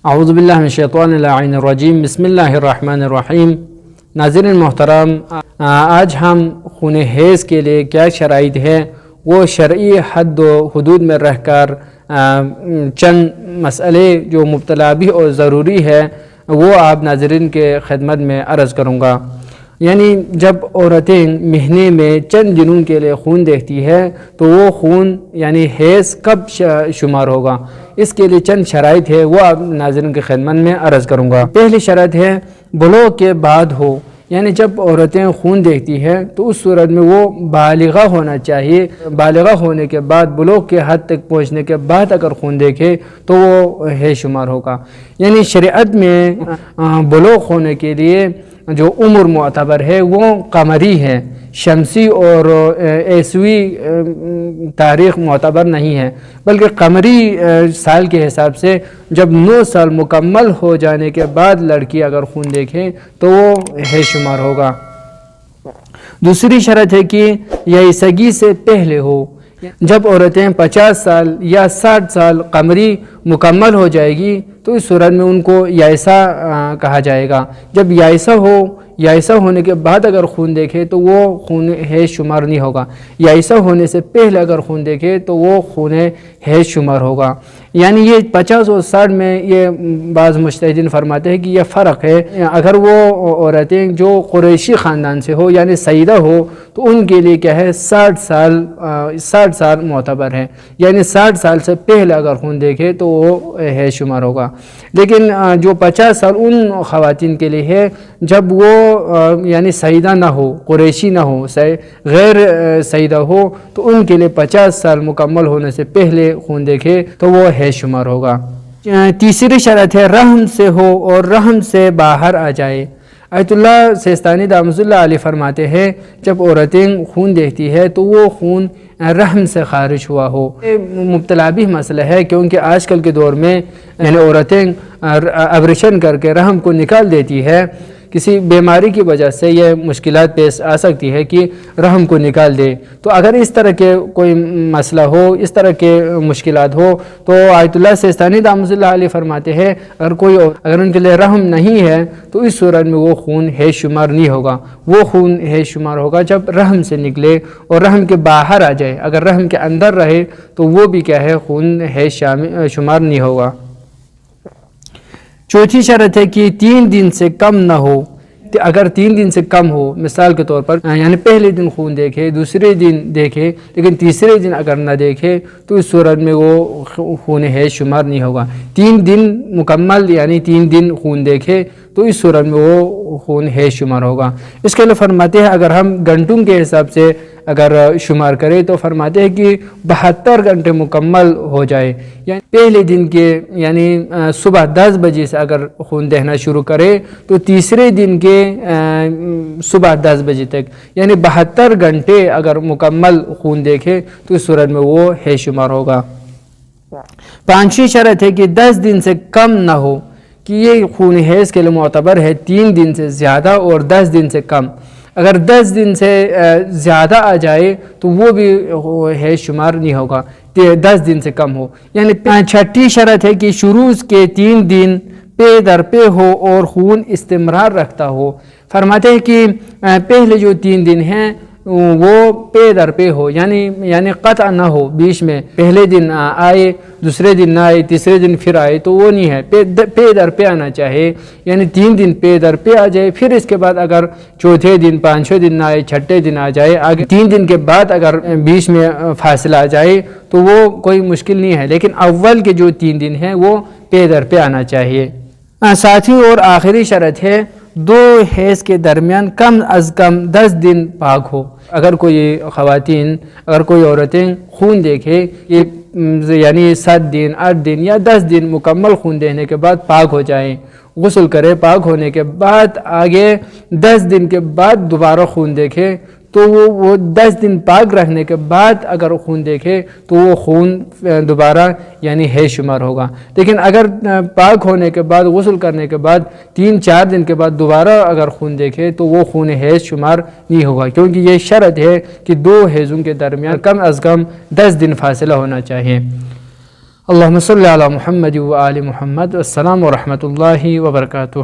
اعوذ باللہ من الشیطان اللعین الرجیم، بسم اللہ الرحمن الرحیم۔ ناظرین محترم، آج ہم خون حیض کے لیے کیا شرائط ہے وہ شرعی حد و حدود میں رہ کر چند مسئلے جو مبتلا بھی اور ضروری ہے وہ آپ ناظرین کے خدمت میں عرض کروں گا۔ یعنی جب عورتیں مہینے میں چند دنوں کے لیے خون دیکھتی ہے تو وہ خون یعنی حیض کب شمار ہوگا، اس کے لیے چند شرائط ہے وہ آپ ناظرین کی خدمت میں عرض کروں گا۔ پہلی شرط ہے بلوغ کے بعد ہو، یعنی جب عورتیں خون دیکھتی ہے تو اس صورت میں وہ بالغہ ہونا چاہیے۔ بالغہ ہونے کے بعد بلوغ کے حد تک پہنچنے کے بعد اگر خون دیکھے تو وہ حیض شمار ہوگا۔ یعنی شریعت میں بلوغ ہونے کے لیے جو عمر معتبر ہے وہ قمری ہے، شمسی اور عیسوی تاریخ معتبر نہیں ہے، بلکہ قمری سال کے حساب سے جب 9 سال مکمل ہو جانے کے بعد لڑکی اگر خون دیکھے تو وہ حیض شمار ہوگا۔ دوسری شرط ہے کہ یائسگی سے پہلے ہو۔ جب عورتیں 50 سال یا 60 سال قمری مکمل ہو جائے گی تو اس صورت میں ان کو یائسہ کہا جائے گا۔ جب یائسہ ہونے کے بعد اگر خون دیکھے تو وہ خون حیض شمار نہیں ہوگا۔ یائسہ ہونے سے پہلے اگر خون دیکھے تو وہ خون حیض شمار ہوگا۔ یعنی یہ 50 اور 60 میں یہ بعض مجتہدین فرماتے ہیں کہ یہ فرق ہے۔ اگر وہ عورتیں جو قریشی خاندان سے ہو یعنی سیدہ ہو تو ان کے لیے کیا ہے 60 سال معتبر ہے، یعنی 60 سال سے پہلے اگر خون دیکھے تو وہ حیض شمار ہوگا۔ لیکن جو 50 سال ان خواتین کے لیے ہے جب وہ یعنی سیدہ نہ ہو، قریشی نہ ہو، غیر سیدہ ہو تو ان کے لیے 50 سال مکمل ہونے سے پہلے خون دیکھے تو وہ حیض شمار ہوگا۔ تیسری شرط ہے رحم سے ہو اور رحم سے باہر آ جائے۔ آیت اللہ سیستانی دامت اللہ علیہ فرماتے ہیں جب عورتیں خون دیکھتی ہے تو وہ خون رحم سے خارج ہوا ہو۔ مبتلا بھی مسئلہ ہے کیونکہ آج کل کے دور میں یعنی عورتیں ابریشن کر کے رحم کو نکال دیتی ہے۔ کسی بیماری کی وجہ سے یہ مشکلات پیش آ سکتی ہے کہ رحم کو نکال دے، تو اگر اس طرح کے کوئی مسئلہ ہو، اس طرح کے مشکلات ہو تو آیت اللہ سیستانی دامت اللہ علیہ فرماتے ہیں اگر ان کے لیے رحم نہیں ہے تو اس صورت میں وہ خون حیض شمار نہیں ہوگا۔ وہ خون حیض شمار ہوگا جب رحم سے نکلے اور رحم کے باہر آ جائے۔ اگر رحم کے اندر رہے تو وہ بھی کیا ہے خون حیض شمار نہیں ہوگا۔ چوتھی شرط ہے کہ 3 دن سے کم نہ ہو۔ اگر 3 دن سے کم ہو، مثال کے طور پر یعنی پہلے دن خون دیکھے، دوسرے دن دیکھے لیکن تیسرے دن اگر نہ دیکھے تو اس صورت میں وہ خون حیض شمار نہیں ہوگا۔ 3 دن مکمل یعنی 3 دن خون دیکھے تو اس صورت میں وہ خون حیض شمار ہوگا۔ اس کے لیے فرماتے ہیں اگر ہم گھنٹوں کے حساب سے اگر شمار کریں تو فرماتے ہیں کہ 72 گھنٹے مکمل ہو جائے، یعنی پہلے دن کے یعنی صبح 10 بجے سے اگر خون دیکھنا شروع کرے تو تیسرے دن کے صبح 10 بجے تک یعنی 72 گھنٹے اگر مکمل خون دیکھے تو اس صورت میں وہ حیض شمار ہوگا۔ پانچویں شرط ہے کہ 10 دن سے کم نہ ہو، کہ یہ خون حیض کے لیے معتبر ہے 3 دن سے زیادہ اور 10 دن سے کم۔ اگر 10 دن سے زیادہ آ جائے تو وہ بھی حیض شمار نہیں ہوگا، 10 دن سے کم ہو۔ یعنی چھٹی شرط ہے کہ شروع کے 3 دن پے در پے ہو اور خون استمرار رکھتا ہو۔ فرماتے ہیں کہ پہلے جو 3 دن ہیں وہ پے در پے ہو، یعنی قطع نہ ہو، بیچ میں پہلے دن آئے دوسرے دن نہ آئے تیسرے دن پھر آئے تو وہ نہیں ہے، پے در پے آنا چاہیے، یعنی 3 دن پے در پے آ جائے، پھر اس کے بعد اگر چوتھے دن 5ویں دن نہ آئے چھٹے دن آ جائے، آگے 3 دن کے بعد اگر بیچ میں فاصلہ آ جائے تو وہ کوئی مشکل نہیں ہے، لیکن اول کے جو 3 دن ہیں وہ پے در پے آنا چاہیے۔ ساتھی اور آخری شرط ہے 2 حیض کے درمیان کم از کم 10 دن پاک ہو۔ اگر کوئی خواتین اگر کوئی عورتیں خون دیکھے یعنی 7 دن 8 دن یا 10 دن مکمل خون دینے کے بعد پاک ہو جائیں، غسل کرے، پاک ہونے کے بعد آگے 10 دن کے بعد دوبارہ خون دیکھے تو وہ 10 دن پاک رہنے کے بعد اگر خون دیکھے تو وہ خون دوبارہ یعنی حیض شمار ہوگا۔ لیکن اگر پاک ہونے کے بعد غسل کرنے کے بعد 3-4 دن کے بعد دوبارہ اگر خون دیکھے تو وہ خون حیض شمار نہیں ہوگا، کیونکہ یہ شرط ہے کہ 2 حیضوں کے درمیان کم از کم 10 دن فاصلہ ہونا چاہیے۔ اللہم صلی علی محمد و آل محمد. السلام ورحمۃ اللہ وبرکاتہ.